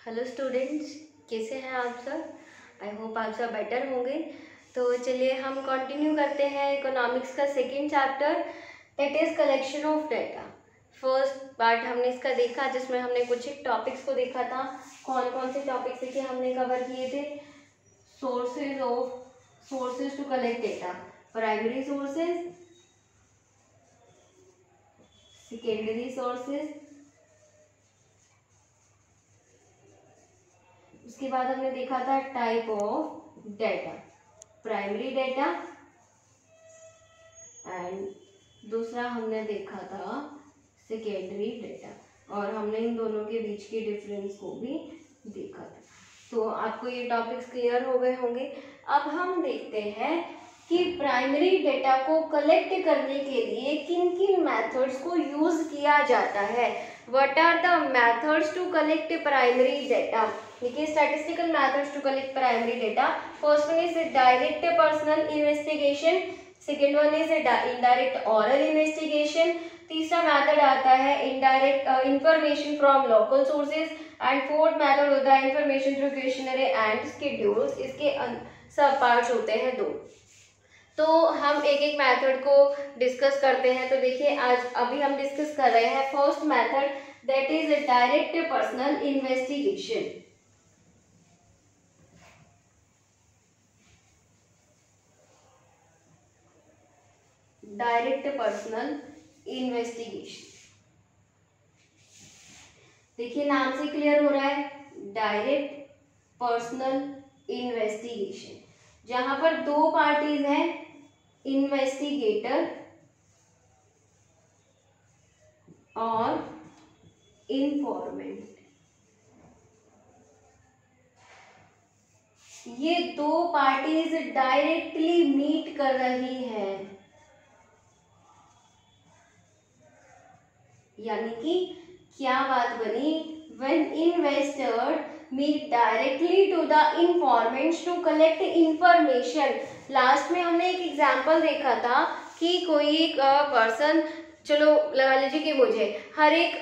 Hello students, कैसे हैं आप सब। आई होप आप सब बेटर होंगे। तो चलिए हम कंटिन्यू करते हैं इकोनॉमिक्स का second chapter, that is collection of data. First part हमने इसका देखा जिसमें हमने कुछ एक टॉपिक्स को देखा था। कौन कौन से टॉपिक्स देखिए हमने कवर किए थे। Sources to collect data, primary sources, secondary sources, उसके बाद हमने देखा था type of data, primary data, and दूसरा हमने देखा था सेकेंडरी डेटा, और हमने इन दोनों के बीच के डिफरेंस को भी देखा था। तो आपको ये टॉपिक्स क्लियर हो गए होंगे। अब हम देखते हैं कि प्राइमरी डेटा को कलेक्ट करने के लिए किन किन मेथड्स को यूज किया जाता है। What are the methods to collect primary data. देखिए statistical methods to collect primary data. First one is direct personal investigation, second one is indirect oral investigation, तीसरा मेथड आता है indirect information from local sources, and fourth method होता है information through questionnaire and schedules. इसके सब parts होते हैं दो। तो हम एक एक मेथड को डिस्कस करते हैं। तो देखिए आज अभी हम डिस्कस कर रहे हैं first method, that is direct personal investigation. Direct personal investigation, देखिए नाम से क्लियर हो रहा है, डायरेक्ट पर्सनल इन्वेस्टिगेशन, जहां पर दो पार्टीज हैं, इन्वेस्टिगेटर और इंफॉर्मेंट। ये दो पार्टीज डायरेक्टली मीट कर रही हैं, यानी कि क्या बात बनी, when investor meet directly to the informants to collect information। Last में हमने एक एग्जांपल देखा था कि कोई एक पर्सन, चलो लगा लीजिए कि मुझे हर एक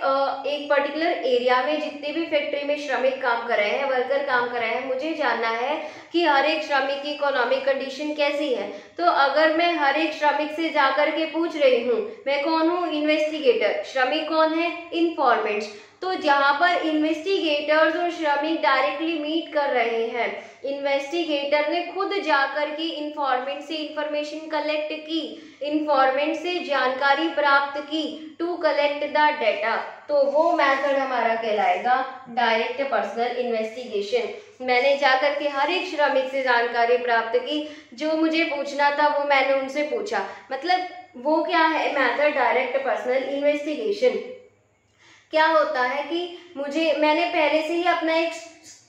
पर्टिकुलर एरिया में जितने भी फैक्ट्री में श्रमिक काम कर रहे हैं, वर्कर काम कर रहे हैं, मुझे जानना है कि हर एक श्रमिक की इकोनॉमिक कंडीशन कैसी है। तो अगर मैं हर एक श्रमिक से जाकर के पूछ रही हूँ, मैं कौन हूँ, इन्वेस्टिगेटर, श्रमिक कौन है, इन्फॉर्मेंट्स। तो जहाँ पर इन्वेस्टिगेटर्स और श्रमिक डायरेक्टली मीट कर रहे हैं, इन्वेस्टिगेटर ने खुद जाकर के इन्फॉर्मेंट से इंफॉर्मेशन कलेक्ट की, इन्फॉर्मेंट से जानकारी प्राप्त की, टू कलेक्ट द डेटा, तो वो मेथड हमारा कहलाएगा डायरेक्ट पर्सनल इन्वेस्टिगेशन। मैंने जाकर के हर एक श्रमिक से जानकारी प्राप्त की, जो मुझे पूछना था वो मैंने उनसे पूछा, मतलब वो क्या है मेथड डायरेक्ट पर्सनल इन्वेस्टिगेशन। क्या होता है कि मैंने पहले से ही अपना एक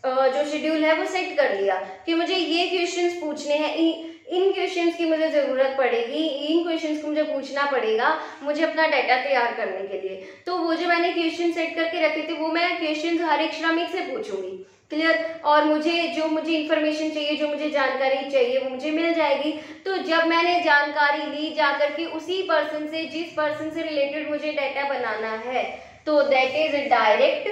जो शेड्यूल है वो सेट कर लिया कि मुझे ये क्वेश्चंस पूछने हैं, इन क्वेश्चंस की मुझे ज़रूरत पड़ेगी, इन क्वेश्चंस को मुझे पूछना पड़ेगा मुझे अपना डाटा तैयार करने के लिए। तो वो जो मैंने क्वेश्चन सेट करके रखे थे वो मैं क्वेश्चंस हर एक श्रमिक से पूछूंगी, क्लियर। और मुझे इन्फॉर्मेशन चाहिए, जो मुझे जानकारी चाहिए वो मुझे मिल जाएगी। तो जब मैंने जानकारी ली जाकर के उसी पर्सन से, जिस पर्सन से रिलेटेड मुझे डाटा बनाना है, तो that is direct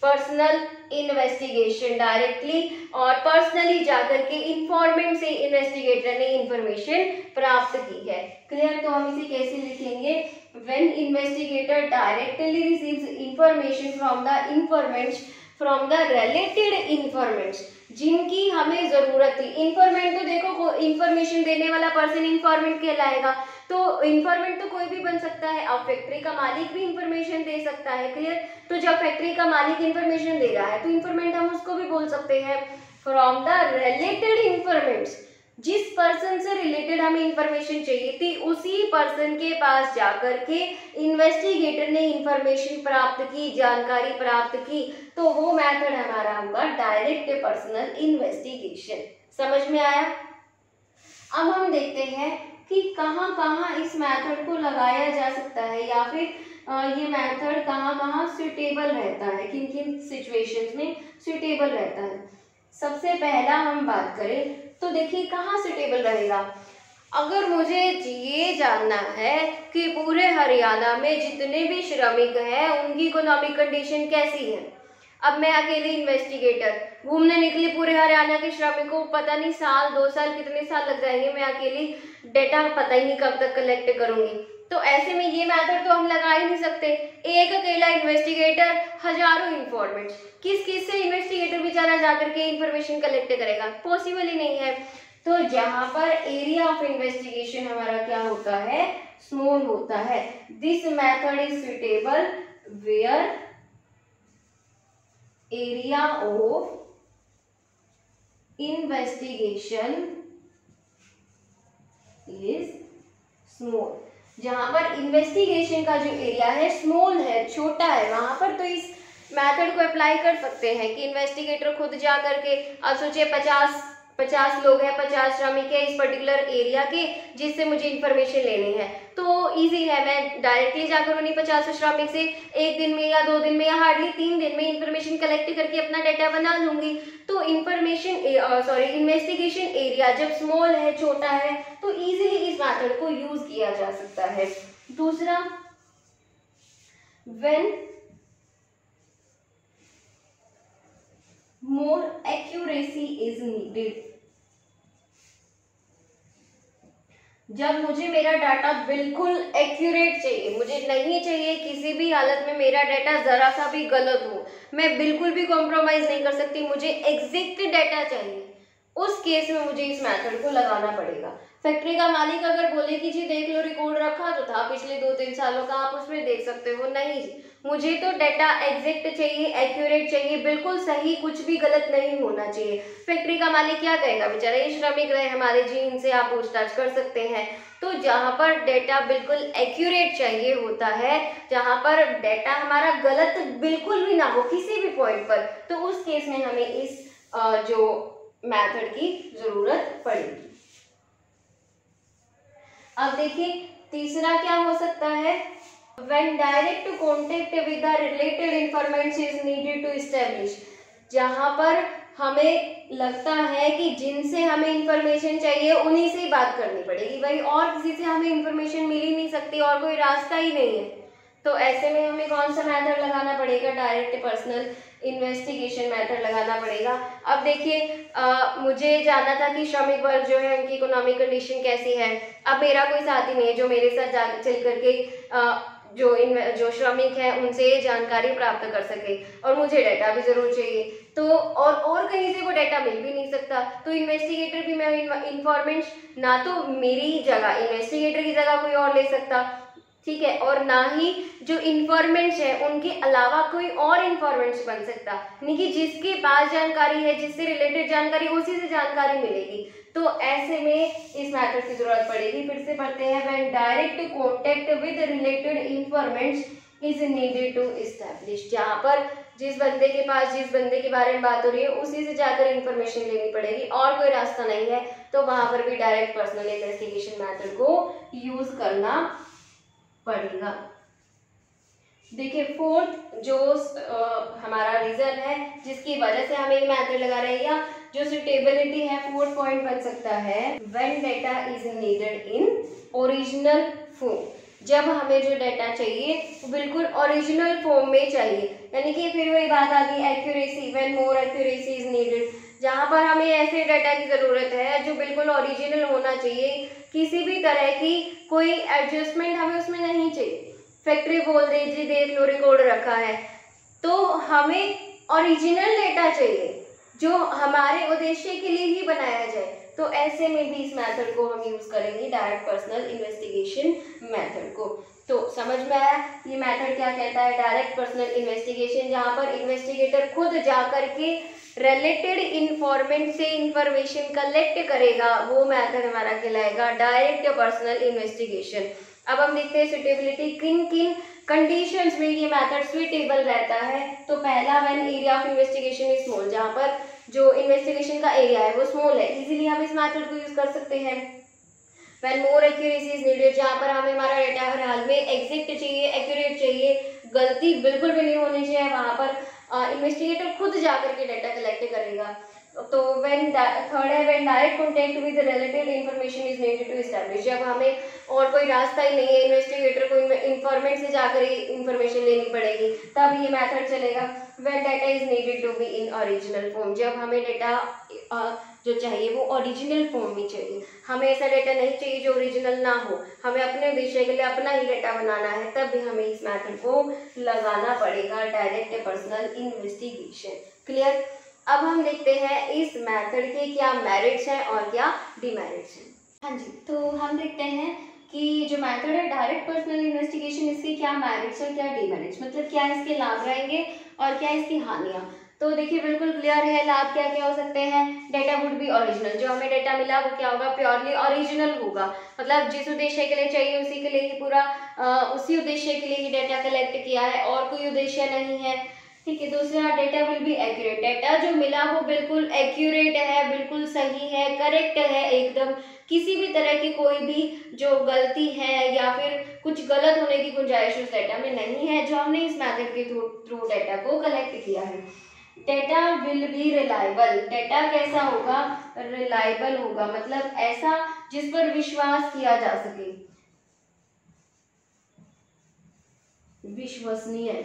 personal investigation. Directly और पर्सनली जाकर के इंफॉर्मेंट से इन्वेस्टिगेटर ने इंफॉर्मेशन प्राप्त की है, क्लियर। तो हम इसे कैसे लिखेंगे, when investigator directly receives information from the informants from the related informants, जिनकी हमें जरूरत थी। इंफॉर्मेंट तो देखो, इंफॉर्मेशन देने वाला पर्सन इंफॉर्मेंट कहलाएगा। तो इंफॉर्मेंट तो कोई भी बन सकता है, अब फैक्ट्री का मालिक भी इंफॉर्मेशन दे सकता है, क्लियर। तो जब फैक्ट्री का मालिक इंफॉर्मेशन दे रहा है तो इंफॉर्मेंट हम उसको भी बोल सकते हैं। फ्रॉम द रिलेटेड इंफॉर्मेंट्स, जिस पर्सन से रिलेटेड हमें इंफॉर्मेशन चाहिए थी उसी पर्सन के पास जाकर के इन्वेस्टिगेटर ने इंफॉर्मेशन प्राप्त की, जानकारी प्राप्त की, तो वो मेथड हमारा होगा डायरेक्ट पर्सनल इन्वेस्टिगेशन। समझ में आया। अब हम देखते हैं कि कहाँ कहाँ इस मेथड को लगाया जा सकता है, या फिर ये मेथड कहाँ कहाँ सुटेबल रहता है, किन किन सिचुएशंस में सुटेबल रहता है। सबसे पहला हम बात करें तो देखिए कहाँ सुटेबल रहेगा। अगर मुझे ये जानना है कि पूरे हरियाणा में जितने भी श्रमिक हैं उनकी इकोनॉमिक कंडीशन कैसी है, अब मैं अकेले इन्वेस्टिगेटर घूमने निकली पूरे हरियाणा के श्रमिकों, पता नहीं साल 2 साल कितने साल लग जाएंगे, मैं अकेली डेटा पता ही नहीं कब तक कलेक्ट करूंगी। तो ऐसे में ये मेथड तो हम लगा ही नहीं सकते। एक अकेला इन्वेस्टिगेटर हजारों इन्फॉर्मेंट्स, किस किस से इन्वेस्टिगेटर बेचारा जाकर के इंफॉर्मेशन कलेक्ट करेगा, पॉसिबल ही नहीं है। तो जहां पर एरिया ऑफ इन्वेस्टिगेशन हमारा क्या होता है, स्मॉल होता है। This method is suitable where area of investigation is small. जहां पर इन्वेस्टिगेशन का जो एरिया है स्मॉल है, छोटा है, वहां पर तो इस मेथड को अप्लाई कर सकते हैं कि इन्वेस्टिगेटर खुद जा करके, अब सोचिए 50 लोग हैं, 50 श्रमिक है इस पर्टिकुलर एरिया के जिससे मुझे इंफॉर्मेशन लेनी है, तो इजी है, मैं डायरेक्टली जाकर उन्हीं 50 श्रमिक से 1 दिन में या 2 दिन में या हार्डली 3 दिन में इंफॉर्मेशन कलेक्ट करके अपना डाटा बना लूंगी। तो इन्वेस्टिगेशन एरिया जब स्मॉल है, छोटा है, तो इजीली इस मेथड को यूज किया जा सकता है। दूसरा, when more accuracy is needed, जब मुझे मेरा डाटा बिल्कुल एक्यूरेट चाहिए, मुझे नहीं चाहिए किसी भी हालत में मेरा डाटा जरा सा भी गलत हो, मैं बिल्कुल भी कॉम्प्रोमाइज नहीं कर सकती, मुझे एग्जैक्ट डाटा चाहिए, उस केस में मुझे इस मेथड को लगाना पड़ेगा। फैक्ट्री का मालिक अगर बोले कि जी देख लो रिकॉर्ड रखा तो था पिछले 2-3 सालों का, आप उसमें देख सकते हो, नहीं जी, मुझे तो डाटा एग्जैक्ट चाहिए, एक्यूरेट चाहिए, बिल्कुल सही, कुछ भी गलत नहीं होना चाहिए। फैक्ट्री का मालिक क्या कहेगा, बेचारा ये श्रमिक रहे हमारे जी, इनसे आप पूछताछ कर सकते हैं। तो जहाँ पर डाटा बिल्कुल एक्यूरेट चाहिए होता है, जहाँ पर डाटा हमारा गलत बिल्कुल भी ना हो किसी भी पॉइंट पर, तो उस केस में हमें इस जो मेथड की जरूरत पड़ेगी। अब देखिए तीसरा क्या हो सकता है, when direct contact with the related information is needed to establish, जहाँ पर हमें लगता है कि जिनसे हमें इंफॉर्मेशन चाहिए उन्हीं से ही बात करनी पड़ेगी भाई, और किसी से हमें इंफॉर्मेशन मिल ही नहीं सकती और कोई रास्ता ही नहीं है, तो ऐसे में हमें कौन सा मेथड लगाना पड़ेगा, डायरेक्ट पर्सनल इन्वेस्टिगेशन मेथड लगाना पड़ेगा। अब देखिए मुझे जानना था कि श्रमिक वर्ग जो है उनकी इकोनॉमिक कंडीशन कैसी है। अब मेरा कोई साथी नहीं है जो मेरे साथ जा चल करके जो श्रमिक है उनसे जानकारी प्राप्त कर सके, और मुझे डाटा भी जरूर चाहिए, तो और कहीं से वो डाटा मिल भी नहीं सकता, तो इन्वेस्टिगेटर भी, मैं इन्फॉर्मेंट्स ना तो मेरी जगह इन्वेस्टिगेटर की जगह कोई और ले सकता, ठीक है, और ना ही जो इन्फॉर्मेंट्स है उनके अलावा कोई और इन्फॉर्मेंट्स बन सकता, यानी कि जिसके पास जानकारी है, जिससे रिलेटेड जानकारी, उसी से जानकारी मिलेगी। तो ऐसे में इस मेथड की जरूरत पड़ेगी। फिर से पढ़ते हैं, when direct contact with related informants is needed to establish, जहाँ पर जिस बंदे के पास जिस बंदे के बारे में बात हो रही है उसी से जाकर इंफॉर्मेशन लेनी पड़ेगी और कोई रास्ता नहीं है, तो वहां पर भी डायरेक्ट पर्सनल इन्वेस्टिगेशन मेथड को यूज करना पड़ेगा। देखिए फोर्थ जो हमारा रीजन है जिसकी वजह से हमें ये मेथड लगा रहे हैं, या जो सुटेबिलिटी है, फोर्थ पॉइंट बन सकता है, when data is needed in original form, जब हमें जो डाटा चाहिए वो बिल्कुल ओरिजिनल फॉर्म में चाहिए, यानी कि फिर वही बात आ गई accuracy, when more accuracy is needed, जहाँ पर हमें ऐसे डाटा की जरूरत है जो बिल्कुल ओरिजिनल होना चाहिए, किसी भी तरह की कोई एडजस्टमेंट हमें उसमें नहीं चाहिए। फैक्ट्री बोल दे जी देख लो रिकॉर्ड रखा है, तो हमें ओरिजिनल डेटा चाहिए जो हमारे उद्देश्य के लिए ही बनाया जाए, तो ऐसे में भी इस मेथड को हम यूज करेंगे, डायरेक्ट पर्सनल इन्वेस्टिगेशन मेथड को। तो समझ में आया ये मेथड क्या कहता है, डायरेक्ट पर्सनल इन्वेस्टिगेशन, जहाँ पर इन्वेस्टिगेटर खुद जाकर के रिलेटेड इन्फॉर्मेंट से इंफॉर्मेशन कलेक्ट करेगा, वो मेथड हमारा कहलाएगा डायरेक्ट पर्सनल इन्वेस्टिगेशन। अब हम देखते हैं सुटेबिलिटी, किन किन कंडीशंस में ये मेथड सुटेबल रहता है। तो पहला, when area of investigation is small, जहाँ पर जो इन्वेस्टिगेशन का एरिया है वो स्मॉल है, इजीली हम इस मेथड को यूज कर सकते हैं। When more accuracy is needed, जहाँ पर हमें हमारा डेटा हर हाल में एग्जैक्ट चाहिए, एक्यूरेट चाहिए, गलती बिल्कुल भी नहीं होनी चाहिए, वहाँ पर इन्वेस्टिगेटर खुद जाकर के डाटा कलेक्ट करेगा। तो थर्ड है when direct contact with related information is needed to establish, जब हमें और कोई रास्ता ही नहीं है, इन्वेस्टिगेटर को इन्फॉर्मेंट से जाकर ही इन्फॉर्मेशन लेनी पड़ेगी, तब ये मेथड चलेगा। When data is needed to be in original form, जब हमें डाटा जो चाहिए वो ओरिजिनल फॉर्म में चाहिए, हमें ऐसा डाटा नहीं चाहिए जो ओरिजिनल ना हो, हमें अपने उद्देश्य के लिए अपना ही डाटा बनाना है, तब भी हमें इस मेथड को लगाना पड़ेगा, डायरेक्ट पर्सनल इन्वेस्टिगेशन। क्लियर। अब हम देखते हैं इस मेथड के क्या मेरिट्स हैं और क्या डिमेरिट्स हैं। हाँ जी, तो हम देखते हैं कि जो मेथड है डायरेक्ट पर्सनल इन्वेस्टिगेशन, इसके क्या मेरिट्स और क्या डिमेरिट्स, मतलब क्या इसके लाभ रहेंगे और क्या इसकी हानियाँ। तो देखिए बिल्कुल क्लियर है, लाभ क्या क्या हो सकते हैं। डेटा वुड बी ओरिजिनल, जो हमें डेटा मिला वो क्या होगा, प्योरली ओरिजिनल होगा, मतलब जिस उद्देश्य के लिए चाहिए उसी के लिए ही पूरा उसी उद्देश्य के लिए ही डेटा कलेक्ट किया है और कोई उद्देश्य नहीं है। ठीक है। दूसरा, data will be accurate, data जो मिला वो बिल्कुल एक्यूरेट है, बिल्कुल सही है, करेक्ट है एकदम, किसी भी तरह की कोई भी जो गलती है या फिर कुछ गलत होने की गुंजाइश उस डेटा में नहीं है जो हमने इस मेथड के थ्रू डेटा को कलेक्ट किया है। Data will be reliable, data कैसा होगा, रिलायबल होगा, मतलब ऐसा जिस पर विश्वास किया जा सके, विश्वसनीय।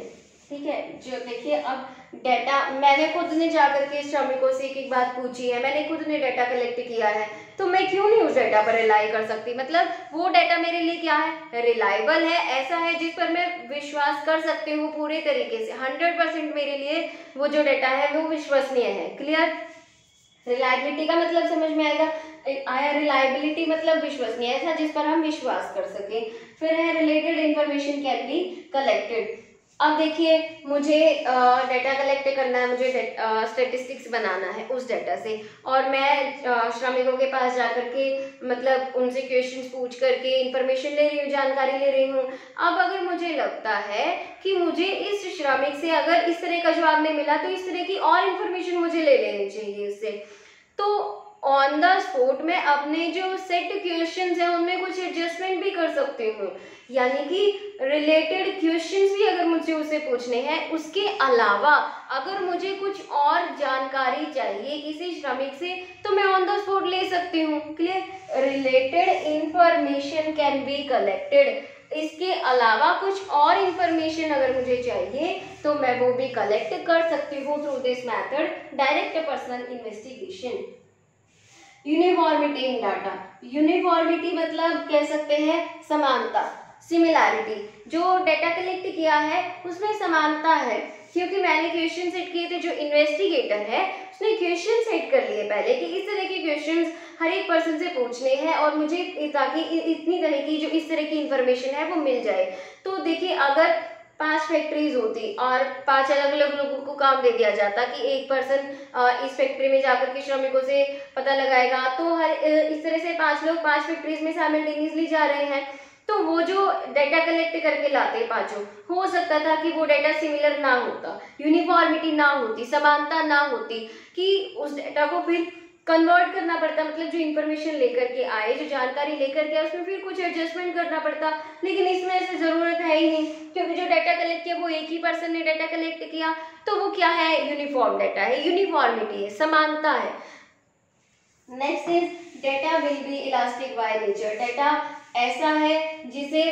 ठीक है। जो देखिए अब डेटा मैंने खुद ने जाकर के श्रमिकों से एक बात पूछी है, मैंने खुद ने डेटा कलेक्ट किया है, तो मैं क्यों नहीं उस डेटा पर रिलाई कर सकती, मतलब वो डेटा मेरे लिए क्या है, रिलायबल है, ऐसा है जिस पर मैं विश्वास कर सकती हूँ पूरे तरीके से, 100% मेरे लिए वो जो डेटा है वो विश्वसनीय है। क्लियर। रिलायबिलिटी का मतलब समझ में आया, रिलायबिलिटी मतलब विश्वसनीय, ऐसा जिस पर हम विश्वास कर सके। फिर है related information can be collected. अब देखिए मुझे डेटा कलेक्ट करना है, मुझे स्टेटिस्टिक्स बनाना है उस डेटा से, और मैं श्रमिकों के पास जाकर के मतलब उनसे क्वेश्चंस पूछ करके इंफॉर्मेशन ले रही हूँ, जानकारी ले रही हूँ। अब अगर मुझे लगता है कि मुझे इस श्रमिक से अगर इस तरह का जवाब नहीं मिला तो इस तरह की और इन्फॉर्मेशन मुझे ले लेनी चाहिए उससे, तो ऑन द स्पॉट में अपने जो सेट क्वेश्चंस हैं उनमें कुछ एडजस्टमेंट भी कर सकती हूँ, यानी कि रिलेटेड क्वेश्चंस भी अगर मुझे उससे पूछने हैं। उसके अलावा अगर मुझे कुछ और जानकारी चाहिए किसी श्रमिक से तो मैं ऑन द स्पॉट ले सकती हूँ। Clear. Related information can be collected, इसके अलावा कुछ और इंफॉर्मेशन अगर मुझे चाहिए तो मैं वो भी कलेक्ट कर सकती हूँ through this method, direct personal investigation. Uniformity in data, uniformity मतलब कह सकते हैं समानता, सिमिलैरिटी, जो डेटा कलेक्ट किया है उसमें समानता है, क्योंकि मैंने क्वेश्चन सेट किए थे, जो इन्वेस्टिगेटर है उसने क्वेश्चन सेट कर लिए पहले कि इस तरह के क्वेश्चंस हर एक पर्सन से पूछने हैं और मुझे ताकि इतनी तरह की जो इस तरह की इंफॉर्मेशन है वो मिल जाए। तो देखिए अगर 5 फैक्ट्रीज होती और 5 अलग अलग लोगों को काम दे दिया जाता कि एक पर्सन इस फैक्ट्री में जाकर के श्रमिकों से पता लगाएगा, तो हर इस तरह से 5 लोग 5 फैक्ट्रीज में साइमल्टेनियसली जा रहे हैं, तो वो जो डेटा कलेक्ट करके लाते पांचों, हो सकता था कि वो डेटा सिमिलर ना होता, यूनिफॉर्मिटी ना होती, समानता ना होती, कि उस डेटा को फिर कन्वर्ट करना पड़ता, मतलब जो इन्फॉर्मेशन लेकर के आए, जो जानकारी लेकर के आए उसमें फिर कुछ एडजस्टमेंट करना पड़ता। लेकिन इसमें ऐसे ज़रूरत है ही नहीं, क्योंकि जो डाटा कलेक्ट किया वो एक ही पर्सन ने डाटा कलेक्ट किया, तो वो क्या है, यूनिफॉर्म डाटा है, यूनिफॉर्मिटी है, समानता है। Next is data will be elastic by nature, data ऐसा है जिसे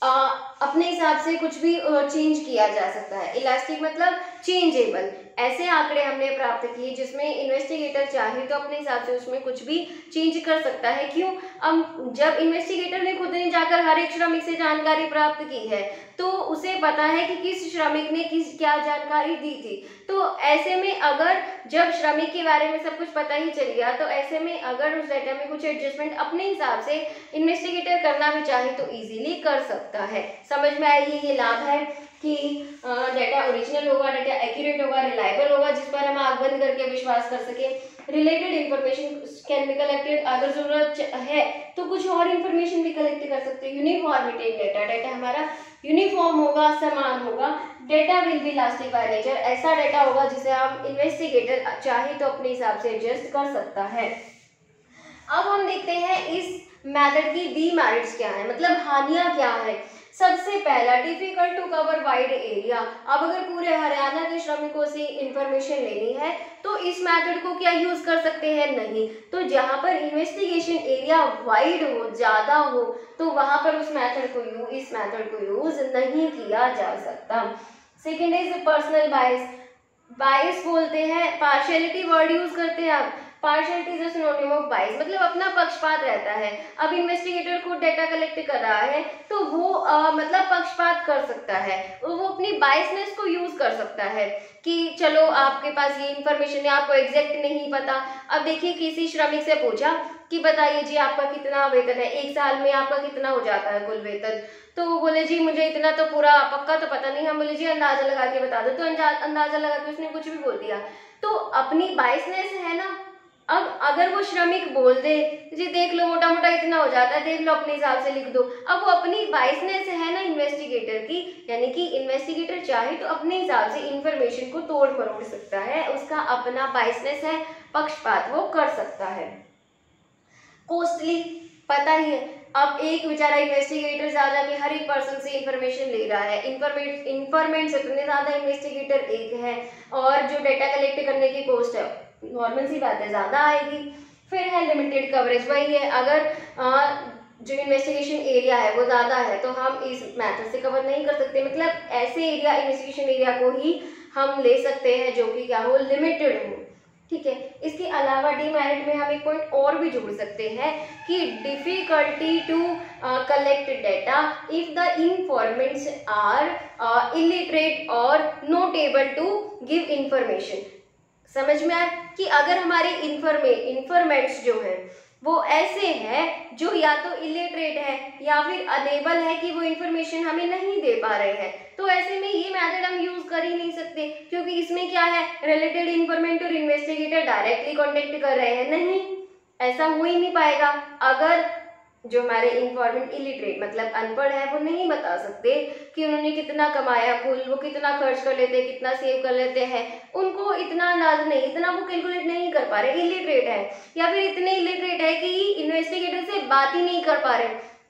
अपने हिसाब से कुछ भी चेंज किया जा सकता है। इलास्टिक मतलब चेंजेबल, ऐसे आंकड़े हमने प्राप्त किए जिसमें इन्वेस्टिगेटर चाहे तो अपने हिसाब से उसमें कुछ भी चेंज कर सकता है। क्यों? अब जब इन्वेस्टिगेटर ने खुद ने जाकर हर एक श्रमिक से जानकारी प्राप्त की है तो उसे पता है कि किस श्रमिक ने किस क्या जानकारी दी थी, तो ऐसे में अगर जब श्रमिक के बारे में सब कुछ पता ही चल गया तो ऐसे में अगर उस डाटा में कुछ एडजस्टमेंट अपने हिसाब से इन्वेस्टिगेटर करना भी चाहे तो इजीली कर सकता है। समझ में आई? ये लाभ है कि डाटा ओरिजिनल होगा, डाटा एक्यूरेट होगा, रिलायबल होगा, जिस पर हम आंख बंद करके विश्वास कर सके। Related information can be collected, अगर जरूरत है तो कुछ और इन्फॉर्मेशन भी कलेक्ट कर सकते हैं। यूनिफॉर्मिटी डेटा, डाटा हमारा यूनिफॉर्म होगा, समान होगा। Data will be elastic by nature, ऐसा डेटा होगा जिसे हम इन्वेस्टिगेटर चाहे तो अपने हिसाब से एडजस्ट कर सकता है। अब हम देखते हैं इस मेथड की डीमेरिट्स क्या है, मतलब हानियां क्या है। सबसे पहला, difficult to cover wide area. अब अगर पूरे हरियाणा के श्रमिकों से इंफॉर्मेशन लेनी है तो इस मेथड को क्या यूज कर सकते हैं? नहीं। तो जहां पर इन्वेस्टिगेशन एरिया वाइड हो, ज्यादा हो, तो वहां पर इस मेथड को यूज नहीं किया जा सकता। Second is personal bias. Bias बोलते हैं, पार्शियलिटी वर्ड यूज करते हैं आप। Partiality is a synonym of bias, मतलब अपना पक्षपात रहता है। अब इन्वेस्टिगेटर खुद डेटा कलेक्ट कर रहा है तो वो मतलब पक्षपात कर सकता है, वो अपनी बायसनेस को यूज कर सकता है कि चलो आपके पास ये इंफॉर्मेशन है, आपको एग्जैक्ट नहीं पता। अब देखिए किसी श्रमिक से पूछा कि बताइए जी आपका कितना वेतन है, एक साल में आपका कितना हो जाता है कुल वेतन? तो वो बोले जी मुझे इतना तो पूरा पक्का तो पता नहीं। हम बोले जी अंदाजा लगा के बता दो, तो अंदाजा लगा के उसने कुछ भी बोल दिया। तो अपनी बायसनेस है ना। अब अगर वो श्रमिक बोल दे जी देख लो मोटा मोटा इतना हो जाता है, देख लो अपने हिसाब से लिख दो, अब वो अपनी बायसनेस है ना इन्वेस्टिगेटर की, यानी कि इन्वेस्टिगेटर चाहे तो अपने हिसाब से इंफॉर्मेशन को तोड़ मरोड़ सकता है, उसका अपना बायसनेस है, पक्षपात वो कर सकता है। कॉस्टली पता ही है। अब एक बेचारा इन्वेस्टिगेटर जा जाके हर एक पर्सन से इंफॉर्मेशन ले रहा है, इंफॉर्मेंट्स इतने ज्यादा, इन्वेस्टिगेटर एक है, और जो डेटा कलेक्ट करने की कॉस्ट है नॉर्मल सी बात है ज्यादा आएगी। फिर है लिमिटेड कवरेज, वही है अगर जो इन्वेस्टिगेशन एरिया है वो ज़्यादा है तो हम इस मेथड से कवर नहीं कर सकते, मतलब ऐसे एरिया, इन्वेस्टिगेशन एरिया को ही हम ले सकते हैं जो कि क्या हो, लिमिटेड हो। ठीक है। इसके अलावा डीमेरिट में हम एक पॉइंट और भी जोड़ सकते हैं कि difficulty to collect data if the informants are illiterate और not able to give information. समझ में आया कि अगर हमारे इन्फॉर्मेंट्स जो है वो ऐसे हैं जो या तो इलिटरेट है या फिर अनेबल है कि वो इन्फॉर्मेशन हमें नहीं दे पा रहे हैं, तो ऐसे में ये मेथड हम यूज कर ही नहीं सकते, क्योंकि इसमें क्या है, रिलेटेड इन्फॉर्मेंट और इन्वेस्टिगेटर डायरेक्टली कॉन्टेक्ट कर रहे हैं, नहीं, ऐसा हो ही नहीं पाएगा। अगर जो हमारे इन्फॉर्मेंट इलिटरेट मतलब अनपढ़ है वो नहीं बता सकते कि उन्होंने कितना कमाया कुल, वो कितना खर्च कर लेते हैं, कितना सेव कर लेते हैं, उनको इतना अंदाज नहीं, इतना वो कैलकुलेट नहीं कर पा रहे, इलिटरेट है, या फिर इतने इलिटरेट है कि इन्वेस्टिगेटर से बात ही नहीं कर पा रहे,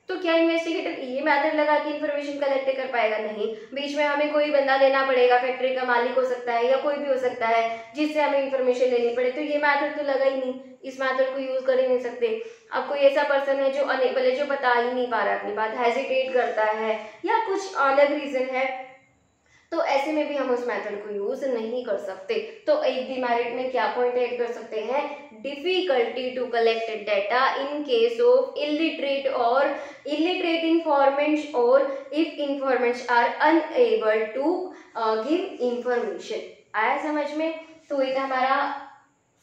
तो क्या इन्वेस्टिगेटर ये मेथड लगा के इन्फॉर्मेशन कलेक्ट कर पाएगा? नहीं। बीच में हमें कोई बंदा लेना पड़ेगा, फैक्ट्री का मालिक हो सकता है या कोई भी हो सकता है जिससे हमें इन्फॉर्मेशन लेनी पड़े, तो ये मेथड तो लगा ही नहीं, इस मेथड को यूज कर ही नहीं सकते। अब कोई ऐसा पर्सन है जो अनेबल है, जो बता ही नहीं पा रहा है अपनी बात, हेजिटेट करता है या कुछ अलग रीजन है, तो ऐसे में भी हम उस मेथड को यूज नहीं कर सकते। तो एक डिमेरिट में क्या पॉइंट ऐड कर सकते हैं, difficulty to collect data in case of illiterate informants और if informants are unable to give information. आया समझ में? तो ये था हमारा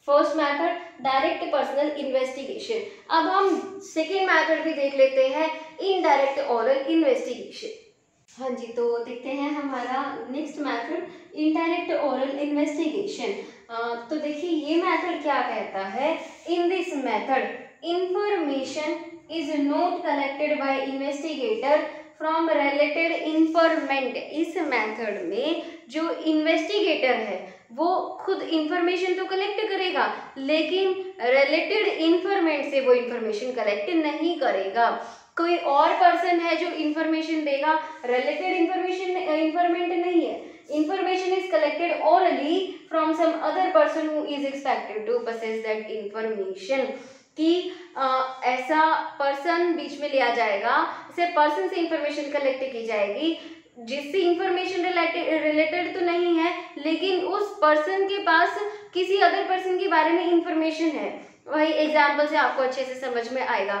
first method, direct personal investigation. अब हम सेकेंड मेथड भी देख लेते हैं, इनडायरेक्ट ओरल इन्वेस्टिगेशन। हाँ जी, तो देखते हैं हमारा next method, indirect oral investigation. तो देखिए ये मेथड क्या कहता है, in this method information is not collected by investigator from related informant. इस मेथड में जो इन्वेस्टिगेटर है वो खुद इंफॉर्मेशन तो कलेक्ट करेगा, लेकिन रिलेटेड इन्फॉर्मेंट से वो इंफॉर्मेशन कलेक्ट नहीं करेगा। कोई और पर्सन है जो इंफॉर्मेशन देगा, रिलेटेड इन्फॉर्मेंट नहीं है, information is collected orally from some other person who is expected to possess that information. कि ऐसा पर्सन बीच में लिया जाएगा, ऐसे पर्सन से इंफॉर्मेशन कलेक्ट की जाएगी जिससे इंफॉर्मेशन रिलेटेड तो नहीं है, लेकिन उस पर्सन के पास किसी अदर पर्सन के बारे में इंफॉर्मेशन है। वही एग्जाम्पल से आपको अच्छे से समझ में आएगा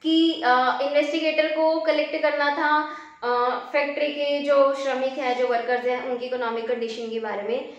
कि इन्वेस्टिगेटर को कलेक्ट करना था फैक्ट्री के जो श्रमिक हैं, जो वर्कर्स हैं, उनकी इकोनॉमिक कंडीशन के बारे में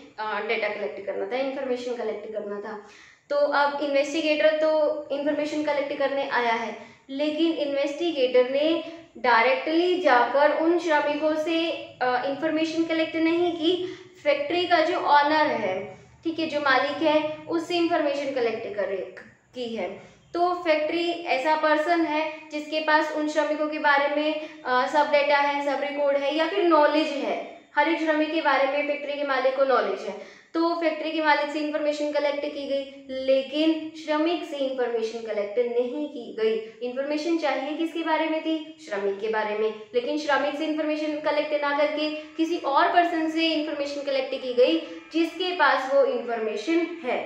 डेटा कलेक्ट करना था, इंफॉर्मेशन कलेक्ट करना था। तो अब इन्वेस्टिगेटर तो इंफॉर्मेशन कलेक्ट करने आया है, लेकिन इन्वेस्टिगेटर ने डायरेक्टली जाकर उन श्रमिकों से इंफॉर्मेशन कलेक्ट नहीं की, फैक्ट्री का जो ऑनर है, ठीक है, जो मालिक है, उससे इंफॉर्मेशन कलेक्ट की है। तो फैक्ट्री ऐसा पर्सन है जिसके पास उन श्रमिकों के बारे में सब डेटा है, सब रिकॉर्ड है, या फिर नॉलेज है, हर एक श्रमिक के बारे में फैक्ट्री के मालिक को नॉलेज है। तो फैक्ट्री के मालिक से इंफॉर्मेशन कलेक्ट की गई, लेकिन श्रमिक से इंफॉर्मेशन कलेक्ट नहीं की गई। इंफॉर्मेशन चाहिए किसके बारे में थी? श्रमिक के बारे में, लेकिन श्रमिक से इंफॉर्मेशन कलेक्ट ना करके किसी और पर्सन से इंफॉर्मेशन कलेक्ट की गई जिसके पास वो इंफॉर्मेशन है।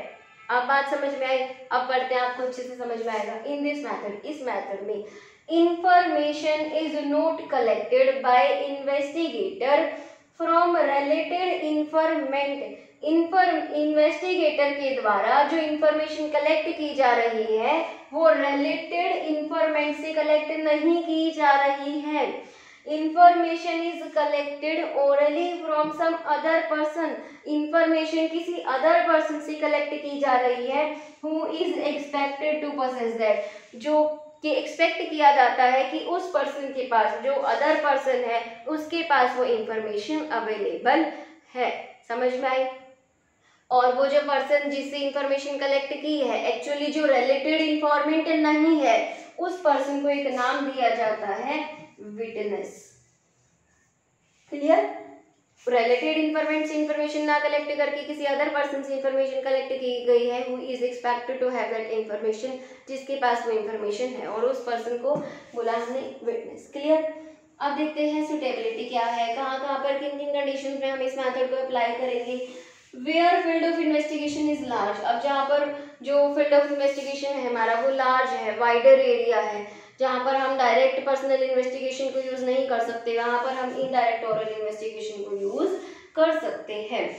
अब बात समझ में आई? अब पढ़ते हैं, आपको अच्छे से समझ में आएगा। इन दिस मेथड, इस मेथड में information is not collected by investigator from related informant। Investigator के द्वारा जो इंफॉर्मेशन कलेक्ट की जा रही है वो रिलेटेड इंफॉर्मेंट से कलेक्ट नहीं की जा रही है। Information is collected orally from some other person. Information किसी अदर पर्सन से कलेक्ट की जा रही है who is expected to possess that, जो कि एक्सपेक्ट किया जाता है कि उस पर्सन के पास, जो अदर पर्सन है उसके पास वो इंफॉर्मेशन अवेलेबल है। समझ में आई? और वो जो पर्सन जिससे इंफॉर्मेशन कलेक्ट की है एक्चुअली जो रिलेटेड इंफॉर्मेंट नहीं है, उस पर्सन को एक नाम दिया जाता है विटनेस। क्लियर? रिलेटेड इंफॉर्मेंट से इंफॉर्मेशन ना कलेक्ट करके किसी अदर पर्सन से इंफॉर्मेशन कलेक्ट की गई है who is expected to have that information, जिसके पास वो इंफॉर्मेशन है, और उस पर्सन को बोला हमने विटनेस। क्लियर? अब देखते हैं सुटेबिलिटी क्या है, कहाँ कहाँ पर किन किन कंडीशंस में हम इस मेथड को अप्लाई करेंगे। Where field of investigation is large. अब जहाँ पर जो फील्ड ऑफ इन्वेस्टिगेशन है हमारा वो लार्ज है, वाइडर एरिया है, जहाँ पर हम डायरेक्ट पर्सनल इन्वेस्टिगेशन को यूज नहीं कर सकते, वहाँ पर हम इनडायरेक्ट ओरल इन्वेस्टिगेशन को यूज कर सकते हैं।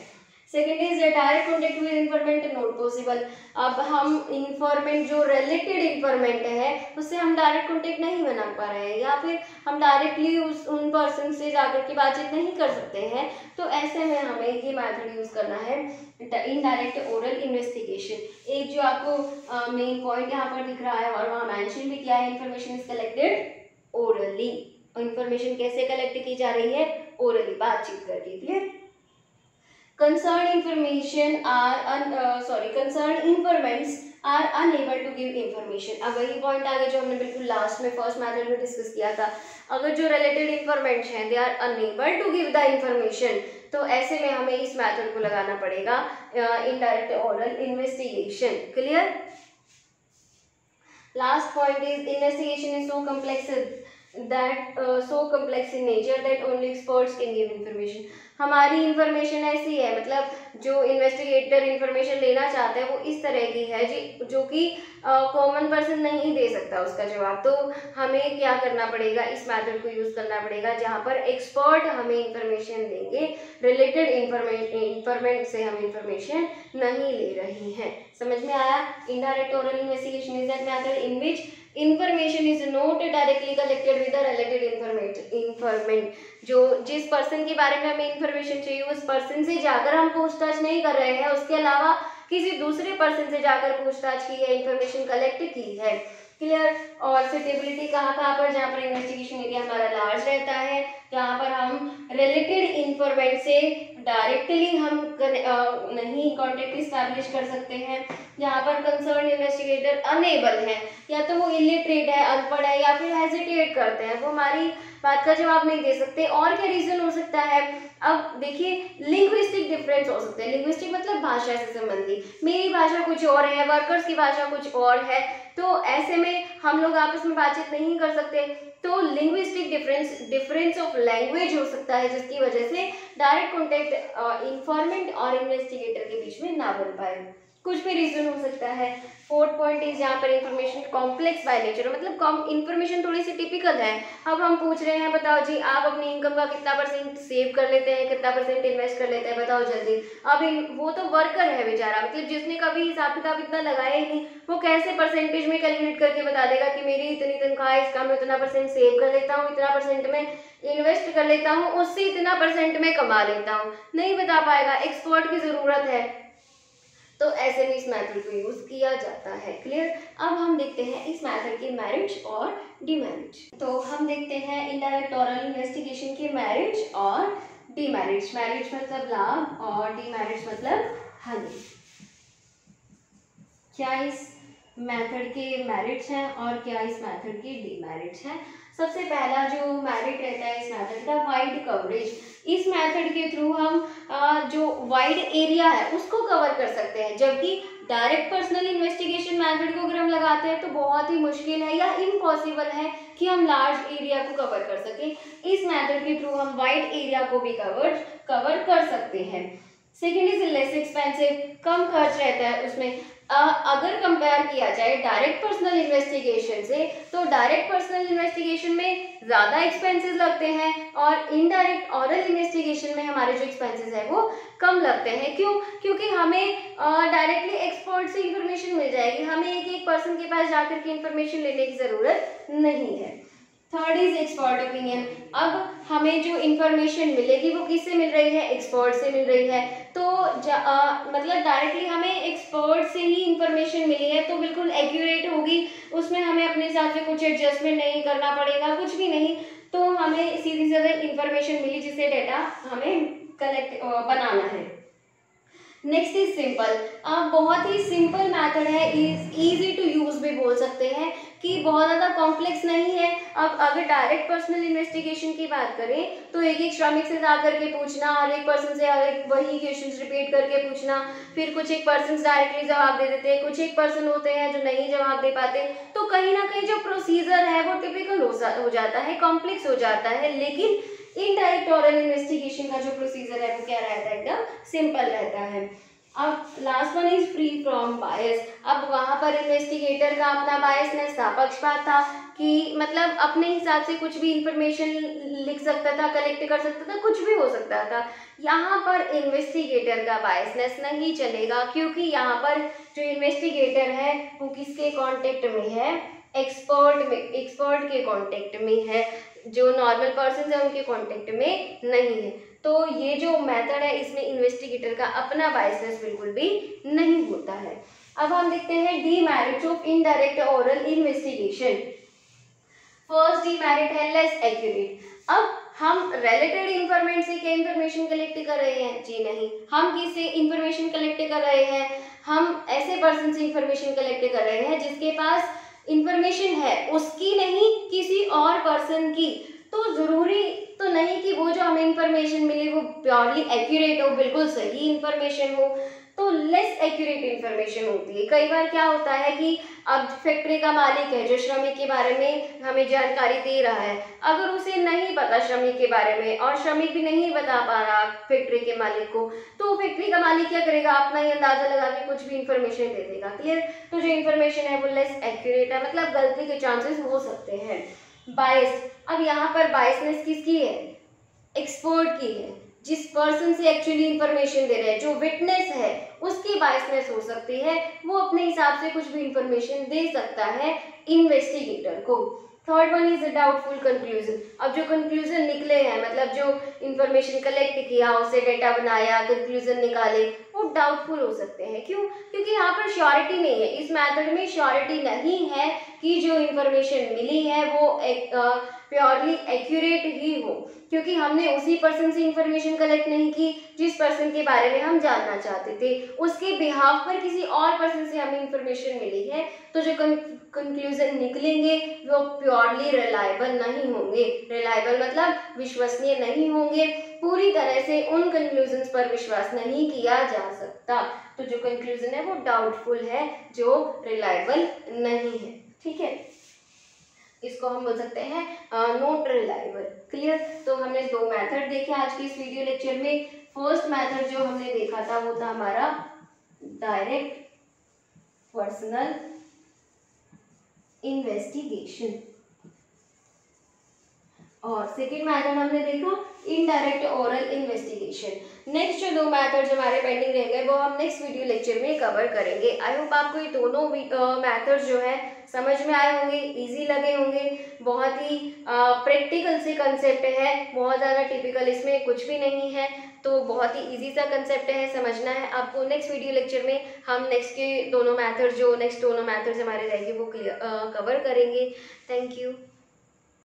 Second is direct contact with informant not possible. अब हम इन्फॉर्मेंट जो रिलेटेड इन्फॉर्मेंट है उससे हम डायरेक्ट कॉन्टेक्ट नहीं बना पा रहे हैं, या फिर हम डायरेक्टली उन पर्सन से जाकर के बातचीत नहीं कर सकते हैं, तो ऐसे में हमें ये मेथड यूज करना है इनडायरेक्ट ओरल इन्वेस्टिगेशन। एक जो आपको मेन पॉइंट यहाँ पर दिख रहा है और वहाँ मेंशन भी किया है, information is collected orally. Information कैसे कलेक्ट की जा रही है? ओरली, बातचीत करके। Clear? concerned informants are unable to give information। अब वही पॉइंट आ गया जो हमने बिल्कुल लास्ट में फर्स्ट मेथड में डिस्कस किया था। अगर जो रिलेटेड इंफॉर्मेंट्स हैं they are unable to give the information, तो ऐसे में हमें इस मेथड को लगाना पड़ेगा indirect oral investigation. Clear? Last point is investigation is so complex in nature that only experts can give information। हमारी इंफॉर्मेशन ऐसी है, मतलब जो इन्वेस्टिगेटर इंफॉर्मेशन लेना चाहता है वो इस तरह की है जो कि कॉमन पर्सन नहीं दे सकता उसका जवाब। तो हमें क्या करना पड़ेगा? इस मेथड को यूज करना पड़ेगा जहाँ पर एक्सपर्ट हमें इंफॉर्मेशन देंगे, रिलेटेड इंफॉर्मेंट से हम इंफॉर्मेशन नहीं ले रही हैं। समझ में आया? Indirect oral investigation is that method in which information is not directly collected with the related informant। जो जिस पर्सन के बारे में हमें इंफॉर्मेशन चाहिए उस पर्सन से जाकर हम पूछताछ नहीं कर रहे हैं, उसके अलावा किसी दूसरे पर्सन से जाकर पूछताछ की है, इंफॉर्मेशन कलेक्ट की है। क्लियर? और सुटेबिलिटी कहाँ कहाँ पर? जहाँ पर इन्वेस्टिगेशन एरिया हमारा लार्ज रहता है, जहाँ पर हम रिलेटेड इंफॉर्मेंट से डायरेक्टली हम नहीं कॉन्टेक्ट इस्टेब्लिश कर सकते हैं, जहाँ पर कंसर्न इन्वेस्टिगेटर अनेबल है, या तो वो इलिटरेट है, अनपढ़ है, या फिर हेजिटेट करते हैं, वो हमारी बात का जवाब नहीं दे सकते। और क्या रीजन हो सकता है? अब देखिए, लिंग्विस्टिक डिफरेंस हो सकते हैं। लिंग्विस्टिक मतलब भाषा से संबंधित, मेरी भाषा कुछ और है, वर्कर्स की भाषा कुछ और है, तो ऐसे में हम लोग आपस में बातचीत नहीं कर सकते। तो लिंग्विस्टिक डिफरेंस ऑफ लैंग्वेज हो सकता है, जिसकी वजह से डायरेक्ट कॉन्टेक्ट इंफॉर्मेंट और इन्वेस्टिगेटर के बीच में ना बन पाए। कुछ भी रीजन हो सकता है। फोर्थ पॉइंट इज यहाँ पर इंफॉर्मेशन कॉम्प्लेक्स बाय नेचर, मतलब इंफॉर्मेशन थोड़ी सी टिपिकल है। अब हम पूछ रहे हैं, बताओ जी आप अपनी इनकम का कितना परसेंट सेव कर लेते हैं, कितना परसेंट इन्वेस्ट कर लेते हैं, बताओ जल्दी। अब वो तो वर्कर है बेचारा, मतलब जिसने कभी हिसाब किताब इतना लगाया ही नहीं, वो कैसे परसेंटेज में कैलकुलेट करके बता देगा कि मेरी इतनी तनख्वाह है, इसका मैं इतना परसेंट सेव कर लेता हूँ, इतना परसेंट में इन्वेस्ट कर लेता हूँ, उससे इतना परसेंट में कमा लेता हूँ, नहीं बता पाएगा। एक्सपर्ट की जरूरत है, तो ऐसे में इस मेथड को यूज किया जाता है। क्लियर? अब हम देखते हैं इस मेथड के मेरिट्स और डिमेरिट्स। तो हम देखते हैं इनडायरेक्ट ओरल इन्वेस्टिगेशन के मेरिट्स और डिमेरिट्स। मेरिट्स मतलब लाभ और डिमेरिट्स मतलब हानि। क्या इस मेथड के मेरिट्स हैं और क्या इस मेथड के डिमेरिट्स हैं? सबसे पहला जो मेरिट रहता है इस मेथड का, वाइड वाइड कवरेज। इस मेथड के थ्रू हम जो वाइड एरिया है उसको कवर कर सकते हैं, जबकि डायरेक्ट पर्सनल इन्वेस्टिगेशन मेथड को अगर हम लगाते हैं तो बहुत ही मुश्किल है या इम्पॉसिबल है कि हम लार्ज एरिया को कवर कर सकें। इस मेथड के थ्रू हम वाइड एरिया को भी कवर कर सकते हैं। सेकेंड इज लेस एक्सपेंसिव, कम खर्च रहता है उसमें। अगर कंपेयर किया जाए डायरेक्ट पर्सनल इन्वेस्टिगेशन से, तो डायरेक्ट पर्सनल इन्वेस्टिगेशन में ज़्यादा एक्सपेंसेस लगते हैं और इनडायरेक्ट ऑरल इन्वेस्टिगेशन में हमारे जो एक्सपेंसेस है वो कम लगते हैं। क्यों? क्योंकि हमें डायरेक्टली एक्सपर्ट से इंफॉर्मेशन मिल जाएगी, हमें एक एक पर्सन के पास जाकर के इंफॉर्मेशन लेने की ज़रूरत नहीं है। Third is expert opinion. अब हमें जो इंफॉर्मेशन मिलेगी वो किससे मिल रही है? एक्सपर्ट से मिल रही है। तो मतलब डायरेक्टली हमें एक्सपर्ट से ही इंफॉर्मेशन मिली है तो बिल्कुल एक्यूरेट होगी, उसमें हमें अपने हिसाब से कुछ एडजस्टमेंट नहीं करना पड़ेगा, कुछ भी नहीं। तो हमें सीधी सीधी इंफॉर्मेशन मिली जिससे डेटा हमें कलेक्ट बनाना है। Next is simple. बहुत ही सिंपल मेथड है, इजी टू यूज भी बोल सकते हैं कि बहुत ज़्यादा कॉम्प्लेक्स नहीं है। अब अगर डायरेक्ट पर्सनल इन्वेस्टिगेशन की बात करें तो एक एक श्रमिक से जा करके पूछना, हर एक पर्सन से हर एक वही क्वेश्चंस रिपीट करके पूछना, फिर कुछ एक पर्सन डायरेक्टली जवाब दे देते हैं, कुछ एक पर्सन होते हैं जो नहीं जवाब दे पाते, तो कहीं ना कहीं जो प्रोसीजर है वो टिपिकल हो जाता है, कॉम्प्लेक्स हो जाता है। लेकिन इनडायरेक्ट ऑरल इन्वेस्टिगेशन का जो प्रोसीजर है वो क्या रहता है? एकदम सिंपल रहता है। अब last one is free from bias. अब वहाँ पर इन्वेस्टिगेटर का अपना बायसनेस था, पक्षपात था कि मतलब अपने हिसाब से कुछ भी इंफॉर्मेशन लिख सकता था, कलेक्ट कर सकता था, कुछ भी हो सकता था। यहाँ पर इन्वेस्टिगेटर का बायसनेस नहीं चलेगा, क्योंकि यहाँ पर जो इन्वेस्टिगेटर है वो किसके कांटेक्ट में है? एक्सपर्ट के कांटेक्ट में है, जो नॉर्मल पर्सन है उनके कांटेक्ट में नहीं है। तो ये जो मेथड है इसमें इन्वेस्टिगेटर का अपना बायसनेस बिल्कुल भी नहीं होता है। अब हम देखते हैं demerits of indirect oral investigation. First demerit है लेस एक्यूरेट। अब हम रिलेटेड इंफॉर्मेशन से क्या इंफॉर्मेशन कलेक्ट कर रहे हैं? जी नहीं। हम किससे इंफॉर्मेशन कलेक्ट कर रहे हैं? हम ऐसे पर्सन से इंफॉर्मेशन कलेक्ट कर रहे हैं जिसके पास इंफॉर्मेशन है, उसकी नहीं, किसी और पर्सन की। तो जरूरी तो नहीं कि वो जो हमें इंफॉर्मेशन मिली वो प्योरली एक्यूरेट हो, बिल्कुल सही इंफॉर्मेशन हो। तो लेस एक्यूरेट इंफॉर्मेशन होती है। कई बार क्या होता है कि अब फैक्ट्री का मालिक है जो श्रमिक के बारे में हमें जानकारी दे रहा है, अगर उसे नहीं पता श्रमिक के बारे में और श्रमिक भी नहीं बता पा रहा फैक्ट्री के मालिक को, तो फैक्ट्री का मालिक क्या करेगा? अपना ही अंदाजा लगा के कुछ भी इंफॉर्मेशन दे देगा। क्लियर? तो जो इंफॉर्मेशन है वो लेस एक्यूरेट है, मतलब गलती के चांसेस हो सकते हैं। बायस। अब यहाँ पर बायसनेस किसकी है? एक्सपर्ट की है, जिस पर्सन से एक्चुअली इंफॉर्मेशन दे रहे हैं, जो विटनेस है उसकी बायसनेस हो सकती है, वो अपने हिसाब से कुछ भी इंफॉर्मेशन दे सकता है इन्वेस्टिगेटर को। Third one is doubtful conclusion. अब जो कंक्लूजन निकले हैं, मतलब जो इंफॉर्मेशन कलेक्ट किया, उससे डेटा बनाया, कंक्लूजन निकाले, वो डाउटफुल हो सकते हैं। क्यों? क्योंकि यहाँ पर श्योरिटी नहीं है, इस मेथड में श्योरिटी नहीं है कि जो इंफॉर्मेशन मिली है वो एक प्योरली एक्यूरेट ही हो, क्योंकि हमने उसी पर्सन से इंफॉर्मेशन कलेक्ट नहीं की जिस पर्सन के बारे में हम जानना चाहते थे, उसके बिहाफ पर किसी और पर्सन से हमें इंफॉर्मेशन मिली है। तो जो कंक्लूजन निकलेंगे वो प्योरली रिलायबल नहीं होंगे। रिलायबल मतलब विश्वसनीय नहीं होंगे, पूरी तरह से उन कंक्लूजन्स पर विश्वास नहीं किया जा सकता। तो जो कंक्लूजन है वो डाउटफुल है, जो रिलायबल नहीं है। ठीक है, इसको हम बोल सकते हैं नॉट रिलायबल। क्लियर? तो हमने दो मेथड देखे आज की इस वीडियो लेक्चर में। फर्स्ट मेथड जो हमने देखा था वो था हमारा डायरेक्ट पर्सनल इन्वेस्टिगेशन, और सेकेंड मेथड हमने देखा इनडायरेक्ट ओरल इन्वेस्टिगेशन। नेक्स्ट जो दो मेथड्स हमारे पेंडिंग रह गए वो हम नेक्स्ट वीडियो लेक्चर में कवर करेंगे। आई होप आपको ये दोनों मेथड्स जो है समझ में आए होंगे, इजी लगे होंगे। बहुत ही प्रैक्टिकल से कंसेप्ट है, बहुत ज़्यादा टिपिकल इसमें कुछ भी नहीं है, तो बहुत ही इजी सा कंसेप्ट है, समझना है आपको। नेक्स्ट वीडियो लेक्चर में हम नेक्स्ट दोनों मेथड्स हमारे रहेंगे वो कवर करेंगे। Thank you.